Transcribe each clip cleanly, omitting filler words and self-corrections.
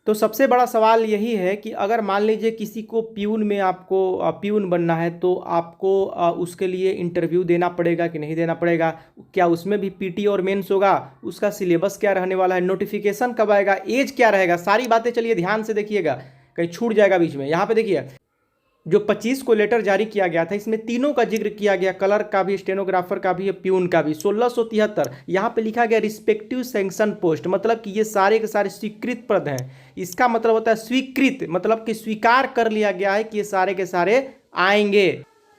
तो सबसे बड़ा सवाल यही है कि अगर मान लीजिए किसी को प्यून में आपको प्यून बनना है तो आपको उसके लिए इंटरव्यू देना पड़ेगा कि नहीं देना पड़ेगा, क्या उसमें भी पीटी और मेंस होगा, उसका सिलेबस क्या रहने वाला है, नोटिफिकेशन कब आएगा, एज क्या रहेगा, सारी बातें चलिए ध्यान से देखिएगा, कहीं छूट जाएगा बीच में। यहाँ पे देखिए जो 25 को लेटर जारी किया गया था इसमें तीनों का जिक्र किया गया, क्लर्क का भी, स्टेनोग्राफर का भी, प्यून का भी। 1673 यहाँ पे लिखा गया रिस्पेक्टिव सैंक्शन पोस्ट, मतलब कि ये सारे के सारे स्वीकृत पद हैं। इसका मतलब होता है स्वीकृत, मतलब कि स्वीकार कर लिया गया है कि ये सारे के सारे आएंगे।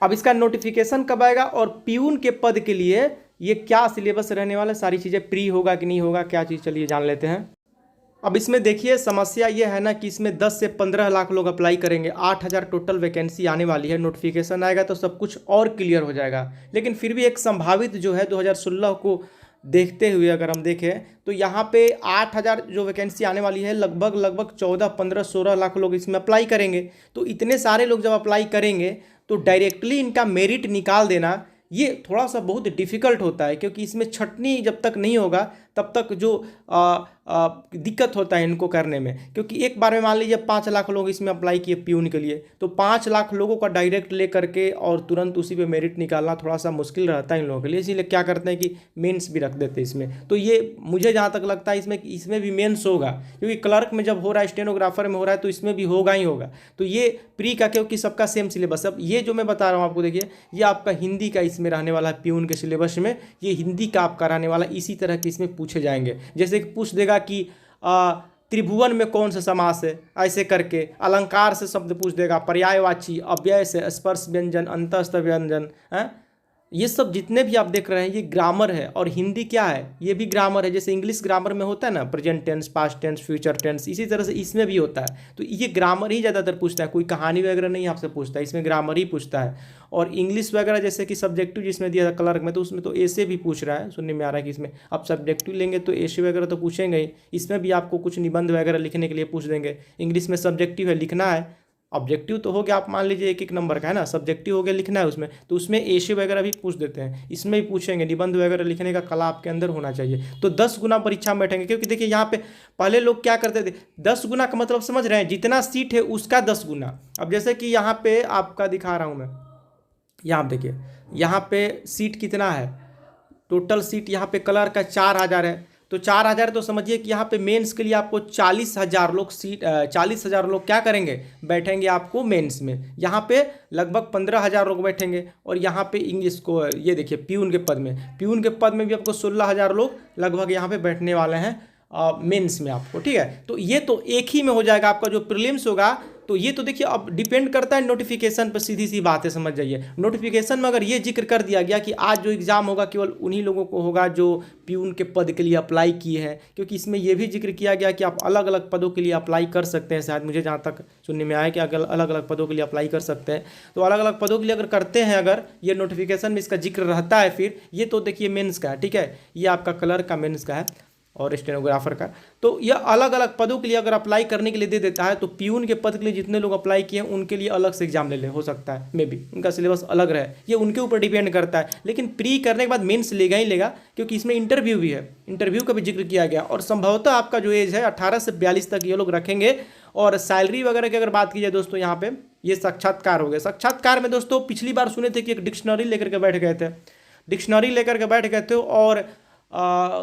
अब इसका नोटिफिकेशन कब आएगा और प्यून के पद के लिए ये क्या सिलेबस रहने वाला है, सारी चीज़ें प्री होगा कि नहीं होगा, क्या चीज़, चलिए जान लेते हैं। अब इसमें देखिए समस्या ये है ना कि इसमें 10 से 15 लाख लोग अप्लाई करेंगे, 8,000 टोटल वैकेंसी आने वाली है। नोटिफिकेशन आएगा तो सब कुछ और क्लियर हो जाएगा, लेकिन फिर भी एक संभावित जो है 2016 को देखते हुए अगर हम देखें तो यहाँ पे 8,000 जो वैकेंसी आने वाली है, लगभग 14, 15, 16 लाख लोग इसमें अप्लाई करेंगे। तो इतने सारे लोग जब अप्लाई करेंगे तो डायरेक्टली इनका मेरिट निकाल देना ये थोड़ा सा बहुत डिफ़िकल्ट होता है, क्योंकि इसमें छटनी जब तक नहीं होगा तब तक जो दिक्कत होता है इनको करने में। क्योंकि एक बार में मान लीजिए 5 लाख लोग इसमें अप्लाई किए प्यून के लिए, तो 5 लाख लोगों का डायरेक्ट ले करके और तुरंत उसी पे मेरिट निकालना थोड़ा सा मुश्किल रहता है इन लोगों के लिए। इसीलिए क्या करते हैं कि मेंस भी रख देते हैं इसमें। तो ये मुझे जहाँ तक लगता है इसमें भी मेंस होगा, क्योंकि क्लर्क में जब हो रहा है, स्टेनोग्राफर में हो रहा है, तो इसमें भी होगा ही होगा। तो ये प्री का, क्योंकि सबका सेम सिलेबस। अब ये जो मैं बता रहा हूँ आपको, देखिए ये आपका हिंदी का इसमें रहने वाला है, प्यून के सिलेबस में ये हिंदी का आपका रहने वाला, इसी तरह के इसमें पूछे जाएंगे। जैसे कि पूछ देगा कि त्रिभुवन में कौन सा समास है, ऐसे करके अलंकार से शब्द पूछ देगा, पर्यायवाची, अव्यय से, स्पर्श व्यंजन, अंतस्थ व्यंजन है, ये सब जितने भी आप देख रहे हैं ये ग्रामर है। और हिंदी क्या है, ये भी ग्रामर है। जैसे इंग्लिश ग्रामर में होता है ना present tense, past tense, future tense, इसी तरह से इसमें भी होता है। तो ये ग्रामर ही ज़्यादातर पूछता है, कोई कहानी वगैरह नहीं आपसे पूछता है, इसमें ग्रामर ही पूछता है। और इंग्लिश वगैरह जैसे कि सब्जेक्टिव जिसमें दिया था क्लर्क में, तो उसमें तो ऐसे भी पूछ रहा है, सुनने में आ रहा है कि इसमें आप सब्जेक्टिव लेंगे तो ऐसे वगैरह तो पूछेंगे ही। इसमें भी आपको कुछ निबंध वगैरह लिखने के लिए पूछ देंगे। इंग्लिश में सब्जेक्टिव है, लिखना है। ऑब्जेक्टिव तो हो गया, आप मान लीजिए 1-1 नंबर का है ना, सब्जेक्टिव हो गया, लिखना है उसमें, तो उसमें एशे वगैरह भी पूछ देते हैं, इसमें भी पूछेंगे। निबंध वगैरह लिखने का कला आपके अंदर होना चाहिए। तो 10 गुना परीक्षा में बैठेंगे, क्योंकि देखिए यहाँ पे पहले लोग क्या करते थे, 10 गुना का मतलब समझ रहे हैं, जितना सीट है उसका 10 गुना। अब जैसे कि यहाँ पे आपका दिखा रहा हूँ मैं, यहाँ देखिए यहाँ पे सीट कितना है, टोटल सीट यहाँ पे क्लर्क का 4,000 है। तो 4,000 तो समझिए कि यहाँ पे मेंस के लिए आपको 40,000 लोग सीट 40,000 लोग क्या करेंगे, बैठेंगे आपको मेंस में। यहाँ पे लगभग 15,000 लोग बैठेंगे। और यहाँ पे इंग्लिश को ये देखिए प्यून के पद में भी आपको 16,000 लोग लगभग यहाँ पे बैठने वाले हैं मेंस में आपको, ठीक है। तो ये तो एक ही में हो जाएगा आपका जो प्रीलिम्स होगा। तो ये तो देखिए अब डिपेंड करता है नोटिफिकेशन पर, सीधी सी बात है, समझ जाइए। नोटिफिकेशन में अगर ये जिक्र कर दिया गया कि आज जो एग्ज़ाम होगा केवल उन्हीं लोगों को होगा जो प्यून के पद के लिए अप्लाई किए हैं, क्योंकि इसमें यह भी जिक्र किया गया कि आप अलग अलग पदों के लिए अप्लाई कर सकते हैं। शायद मुझे जहाँ तक सुनने में आया कि अगर अलग अलग पदों के लिए अप्लाई कर सकते हैं, तो अलग अलग पदों के लिए अगर करते हैं, अगर ये नोटिफिकेशन में इसका जिक्र रहता है, फिर ये तो देखिए मेंस का है, ठीक है, ये आपका क्लर्क का मेंस का है और स्टेनोग्राफर का। तो यह अलग अलग पदों के लिए अगर अप्लाई करने के लिए दे देता है, तो प्यून के पद के लिए जितने लोग अप्लाई किए हैं उनके लिए अलग से एग्जाम ले ले, हो सकता है मे बी उनका सिलेबस अलग रहे, ये उनके ऊपर डिपेंड करता है। लेकिन प्री करने के बाद मेंस लेगा ही लेगा, क्योंकि इसमें इंटरव्यू भी है, इंटरव्यू का भी जिक्र किया गया। और संभवतः आपका जो एज है 18 से 42 तक ये लोग रखेंगे। और सैलरी वगैरह की अगर बात की जाए दोस्तों, यहाँ पे ये साक्षात्कार हो गया। साक्षात्कार में दोस्तों पिछली बार सुने थे कि एक डिक्शनरी लेकर के बैठ गए थे, और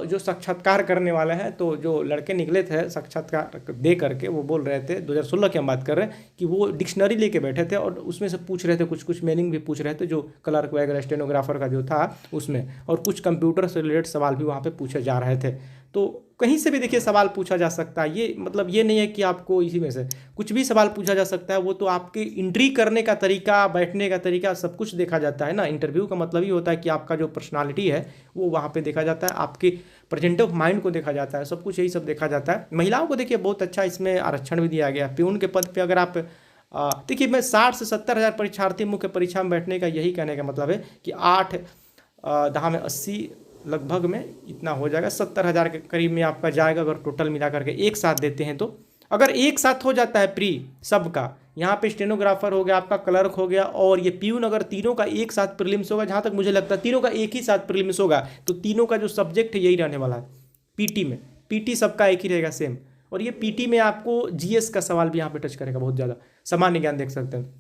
जो साक्षात्कार करने वाले हैं, तो जो लड़के निकले थे साक्षात्कार दे करके, वो बोल रहे थे 2016 की हम बात कर रहे हैं, कि वो डिक्शनरी लेके बैठे थे और उसमें से पूछ रहे थे, कुछ मीनिंग भी पूछ रहे थे, जो क्लर्क वगैरह स्टेनोग्राफर का जो था उसमें, और कुछ कंप्यूटर से रिलेटेड सवाल भी वहाँ पे पूछे जा रहे थे। तो कहीं से भी देखिए सवाल पूछा जा सकता है, ये मतलब ये नहीं है कि आपको इसी में से कुछ भी सवाल पूछा जा सकता है। वो तो आपके एंट्री करने का तरीका, बैठने का तरीका, सब कुछ देखा जाता है ना। इंटरव्यू का मतलब ही होता है कि आपका जो पर्सनालिटी है वो वहाँ पे देखा जाता है, आपके प्रेजेंट ऑफ माइंड को देखा जाता है, सब कुछ यही सब देखा जाता है। महिलाओं को देखिए बहुत अच्छा इसमें आरक्षण भी दिया गया। प्यून के पद पर अगर आप देखिए, मैं 60 से 70 हज़ार परीक्षार्थी मुख्य परीक्षा में बैठने का यही कहने का मतलब है कि 8 दहा में 80 लगभग में इतना हो जाएगा, 70,000 के करीब में आपका जाएगा अगर टोटल मिला करके एक साथ देते हैं। तो अगर एक साथ हो जाता है प्री सबका, यहाँ पे स्टेनोग्राफर हो गया, आपका क्लर्क हो गया और ये प्यून, अगर तीनों का एक साथ प्रीलिम्स होगा, जहाँ तक मुझे लगता है तीनों का एक ही साथ प्रीलिम्स होगा, तो तीनों का जो सब्जेक्ट है यही रहने वाला है पीटी में। पीटी सबका एक ही रहेगा सेम, और ये पीटी में आपको जीएस का सवाल भी यहाँ पे टच करेगा बहुत ज़्यादा, सामान्य ज्ञान देख सकते हैं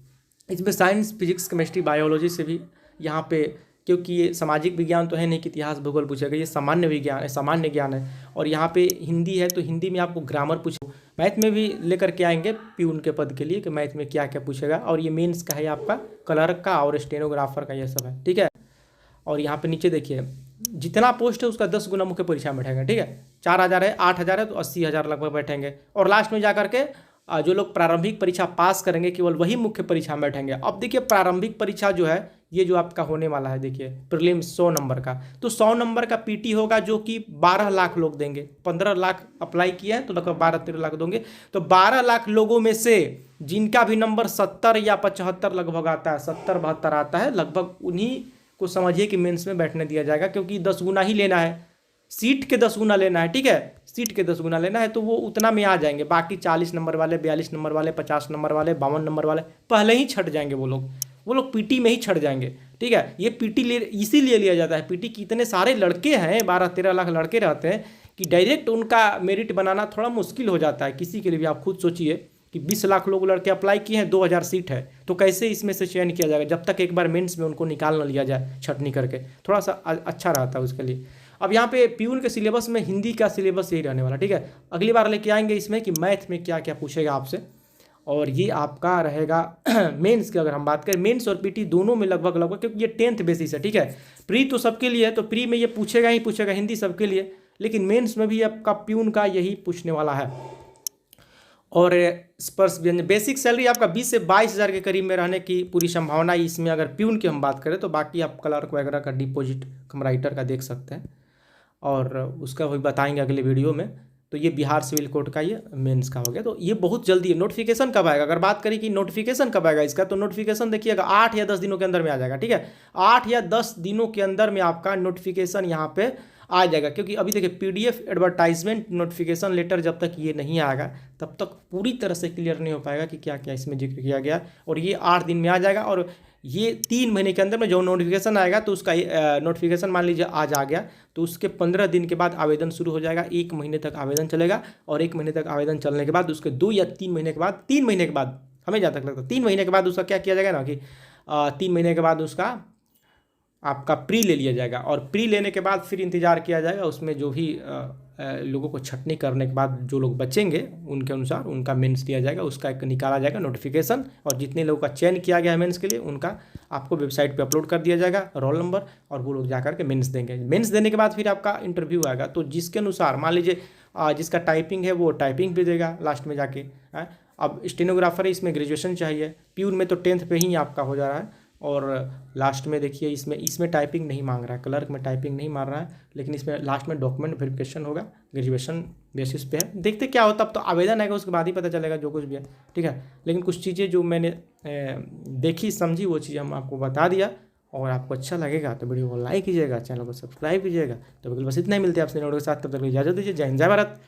इसमें। साइंस, फिजिक्स, केमिस्ट्री, बायोलॉजी से भी यहाँ पे, क्योंकि ये सामाजिक विज्ञान तो है नहीं कि इतिहास भूगोल पूछेगा, ये सामान्य विज्ञान है, सामान्य ज्ञान है। और यहाँ पे हिंदी है तो हिंदी में आपको ग्रामर पूछे। मैथ में भी लेकर के आएंगे प्यून के पद के लिए कि मैथ में क्या क्या पूछेगा। और ये मेंस का है आपका क्लर्क का और स्टेनोग्राफर का, ये सब है, ठीक है। और यहाँ पे नीचे देखिए जितना पोस्ट है उसका 10 गुना मुख्य परीक्षा में बैठेंगे, ठीक है। 4,000 है, 8,000 है तो 80,000 लगभग बैठेंगे। और लास्ट में जा करके जो लोग प्रारंभिक परीक्षा पास करेंगे केवल वही मुख्य परीक्षा में बैठेंगे। अब देखिए प्रारंभिक परीक्षा जो है ये जो आपका होने वाला है, देखिए प्रीलिम्स 100 नंबर का, तो 100 नंबर का पीटी होगा जो कि 12 लाख लोग देंगे। 15 लाख अप्लाई किया है तो लगभग 12-13 लाख देंगे। तो 12 लाख लोगों में से जिनका भी नंबर 70 या 75 लगभग आता है, 70-72 आता है, लगभग उन्हीं को समझिए कि मेंस में बैठने दिया जाएगा, क्योंकि 10 गुना ही लेना है, सीट के 10 गुना लेना है, ठीक है। सीट के 10 गुना लेना है तो वो उतना में आ जाएंगे। बाकी 40 नंबर वाले, 42 नंबर वाले, 50 नंबर वाले, 52 नंबर वाले पहले ही छट जाएंगे। वो लोग पीटी में ही छट जाएंगे, ठीक है। ये पीटी इसीलिए लिया जाता है। पीटी की इतने सारे लड़के हैं, 12-13 लाख लड़के रहते हैं कि डायरेक्ट उनका मेरिट बनाना थोड़ा मुश्किल हो जाता है किसी के लिए भी। आप खुद सोचिए कि 20 लाख लोग लड़के अप्लाई किए हैं, 2,000 सीट है, तो कैसे इसमें से चयन किया जाएगा जब तक एक बार मेंस में उनको निकाल ना लिया जाए छटनी करके। थोड़ा सा अच्छा रहता है उसके लिए। अब यहाँ पे प्यून के सिलेबस में हिंदी का सिलेबस यही रहने वाला, ठीक है। अगली बार लेके आएंगे इसमें कि मैथ में क्या क्या पूछेगा आपसे। और ये आपका रहेगा मेंस की अगर हम बात करें, मेंस और पीटी दोनों में लगभग, क्योंकि ये 10th बेसिस है, ठीक है। प्री तो सबके लिए है तो प्री में ये पूछेगा ही पूछेगा, हिंदी सबके लिए, लेकिन मेंस में भी आपका प्यून का यही पूछने वाला है। और स्पर्श व्यंजन, बेसिक सैलरी आपका 20 से 22,000 के करीब में रहने की पूरी संभावना है इसमें अगर प्यून की हम बात करें तो। बाकी आप क्लर्क वगैरह का, डिपॉजिट कम राइटर का देख सकते हैं और उसका वही बताएंगे अगले वीडियो में। तो ये बिहार सिविल कोर्ट का ये मेंस का हो गया। तो ये बहुत जल्दी है। नोटिफिकेशन कब आएगा, अगर बात करें कि नोटिफिकेशन कब आएगा इसका, तो नोटिफिकेशन देखिएगा 8 या 10 दिनों के अंदर में आ जाएगा, ठीक है। 8 या 10 दिनों के अंदर में आपका नोटिफिकेशन यहाँ पे आ जाएगा। क्योंकि अभी देखिए पीडीएफ एडवर्टाइजमेंट नोटिफिकेशन लेटर जब तक ये नहीं आएगा तब तक पूरी तरह से क्लियर नहीं हो पाएगा कि क्या क्या इसमें जिक्र किया गया। और ये 8 दिन में आ जाएगा और ये 3 महीने के अंदर में जो नोटिफिकेशन आएगा तो उसका नोटिफिकेशन मान लीजिए आज आ गया तो उसके 15 दिन के बाद आवेदन शुरू हो जाएगा। 1 महीने तक आवेदन चलेगा और 1 महीने तक आवेदन चलने के बाद उसके 2 या 3 महीने के बाद, 3 महीने के बाद, हमें जहाँ तक लगता है 3 महीने के बाद उसका क्या किया जाएगा ना कि 3 महीने के बाद उसका आपका प्री ले लिया जाएगा। और प्री लेने के बाद फिर इंतज़ार किया जाएगा, उसमें जो भी लोगों को छटनी करने के बाद जो लोग बचेंगे उनके अनुसार उनका मेंस दिया जाएगा, उसका एक निकाला जाएगा नोटिफिकेशन। और जितने लोगों का चयन किया गया है मेंस के लिए उनका आपको वेबसाइट पे अपलोड कर दिया जाएगा रोल नंबर, और वो लोग जाकर के मेंस देंगे। मेंस देने के बाद फिर आपका इंटरव्यू आएगा, तो जिसके अनुसार मान लीजिए जिसका टाइपिंग है वो टाइपिंग भी देगा लास्ट में जाके। अब स्टेनोग्राफर है, इसमें ग्रेजुएशन चाहिए। प्यून में तो 10th पे ही आपका हो जा रहा है। और लास्ट में देखिए इसमें टाइपिंग नहीं मांग रहा है, क्लर्क में टाइपिंग नहीं मार रहा है, लेकिन इसमें लास्ट में डॉक्यूमेंट वेरिफिकेशन होगा, ग्रेजुएशन बेसिस पे है। देखते क्या होता, अब तो आवेदन आएगा उसके बाद ही पता चलेगा जो कुछ भी है, ठीक है। लेकिन कुछ चीज़ें जो मैंने देखी समझी वो चीज़ हम आपको बता दिया। और आपको अच्छा लगेगा तो वीडियो को लाइक कीजिएगा, चैनल को सब्सक्राइब कीजिएगा। तो बिल्कुल बस इतना ही, मिलते हैं आपसे वीडियो के साथ, तब तक इजाज़त दीजिए। जय हिंद, जय भारत।